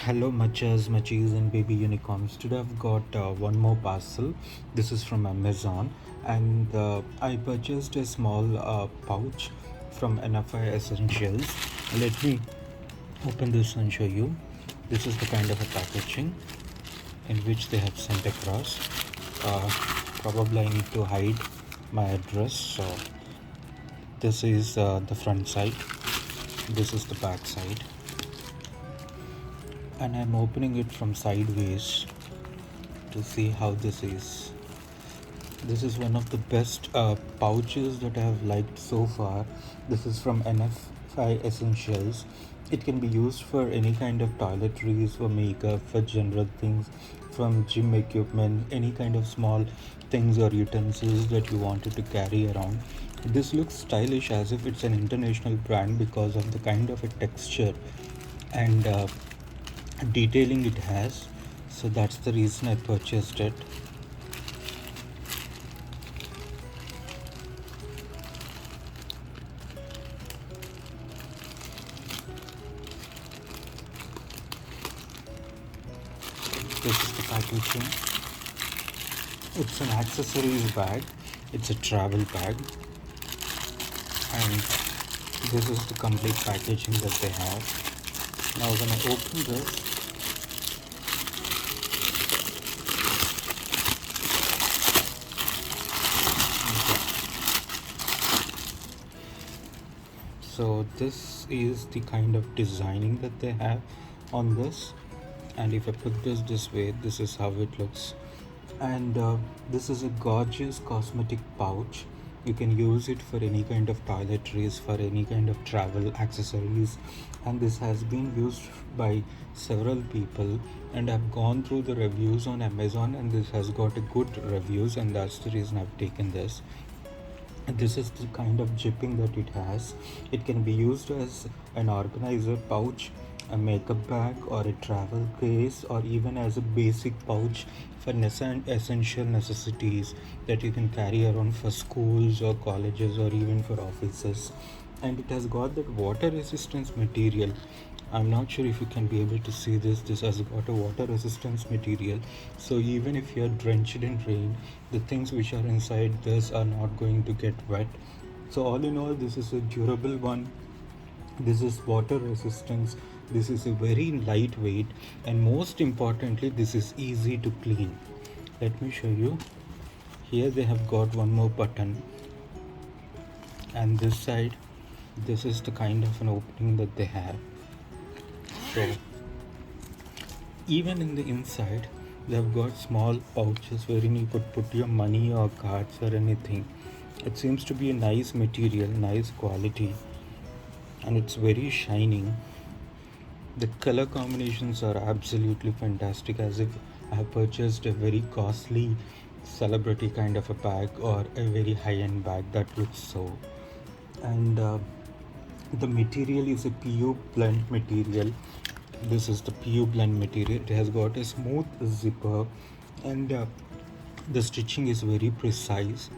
Hello, Machas, Machis, and baby unicorns. Today I've got one more parcel. This is from Amazon, and I purchased a small pouch from NFI Essentials. Let me open this and show you. This is the kind of a packaging in which they have sent across. Uh, Probably I need to hide my address. So this is the front side. This is the back side. And I'm opening it from sideways to see how this is. This is one of the best pouches that I have liked so far. This is from NFI Essentials. It can be used for any kind of toiletries, for makeup, for general things, from gym equipment, any kind of small things or utensils that you wanted to carry around. This looks stylish as if it's an international brand because of the kind of a texture and detailing it has. So that's the reason I purchased it. This is the packaging. It's an accessories bag. It's a travel bag, and this is the complete packaging that they have. Now when I open this, so this is the kind of designing that they have on this, and if I put this way, this is how it looks. And this is a gorgeous cosmetic pouch. You can use it for any kind of toiletries, for any kind of travel accessories, and this has been used by several people, and I've gone through the reviews on Amazon, and this has got a good reviews, and that's the reason I've taken this. And this is the kind of zipping that it has. It can be used as an organizer pouch, a makeup bag, or a travel case, or even as a basic pouch for essential necessities that you can carry around for schools or colleges or even for offices. And it has got that water resistance material. I'm not sure if you can be able to see this. This has got a water resistance material, so even if you're drenched in rain, the things which are inside this are not going to get wet. So all in all, this is a durable one. This is water resistance. This is a very lightweight, and most importantly, this is easy to clean. Let me show you. Here they have got one more button, and this side, this is the kind of an opening that they have. So even in the inside, they have got small pouches wherein you could put your money or cards or anything. It seems to be a nice material, nice quality, and it's very shining. The color combinations are absolutely fantastic, as if I have purchased a very costly celebrity kind of a bag or a very high-end bag. That looks so. And the material is a PU blend material. This is the PU blend material. It has got a smooth zipper, and the stitching is very precise.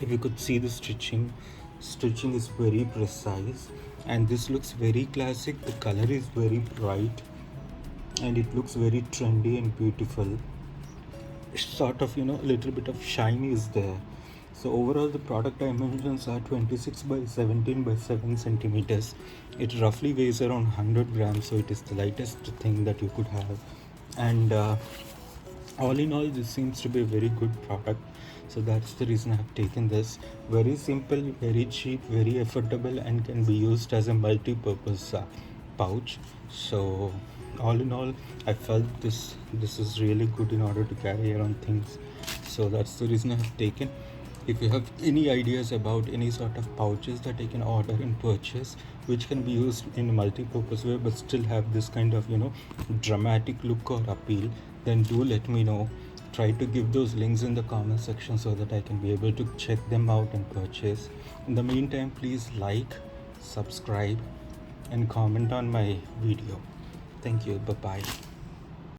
If you could see the stitching is very precise, and this looks very classic. The color is very bright, and it looks very trendy and beautiful. Sort of, a little bit of shine is there. So overall, the product dimensions are 26 by 17 by 7 centimeters. It roughly weighs around 100 grams, so it is the lightest thing that you could have. And all in all, this seems to be a very good product. So that's the reason I have taken this. Very simple, very cheap, very affordable, and can be used as a multi-purpose pouch. So all in all, I felt this is really good in order to carry around things. So that's the reason I have taken. If you have any ideas about any sort of pouches that I can order and purchase, which can be used in a multi-purpose way but still have this kind of dramatic look or appeal, then do let me know. Try to give those links in the comment section so that I can be able to check them out and purchase. In the meantime, please like, subscribe, and comment on my video. Thank you. Bye bye.